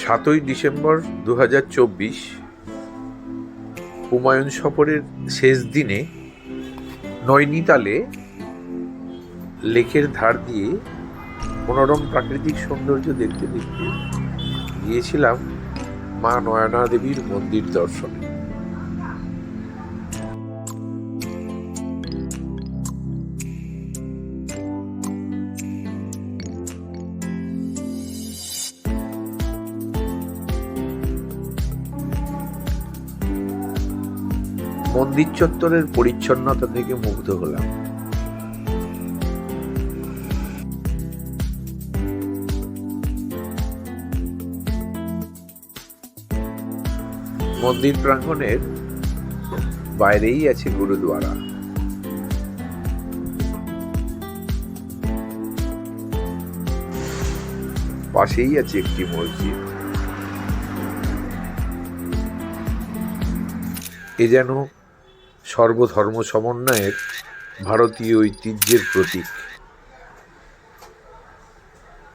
7ই December 2024 Humayun সফরের শেষ দিনে নৈনিতালে লেকের ধার দিয়ে মনোরম প্রাকৃতিক সৌন্দর্য দেখতে দেখতে গিয়েছিলাম মা নয়না দেবীর মন্দির দর্শনে। মন্দির চত্বরের পরিচ্ছন্নতা থেকে মুগ্ধ হলাম। মন্দির প্রাঙ্গণের বাইরেই আছে গুরুদ্বারা। পাশেই আছে একটি মসজিদ। এ যেন সর্বধর্ম সমন্বয়ের ভারতীয় ঐতিহ্যের প্রতীক।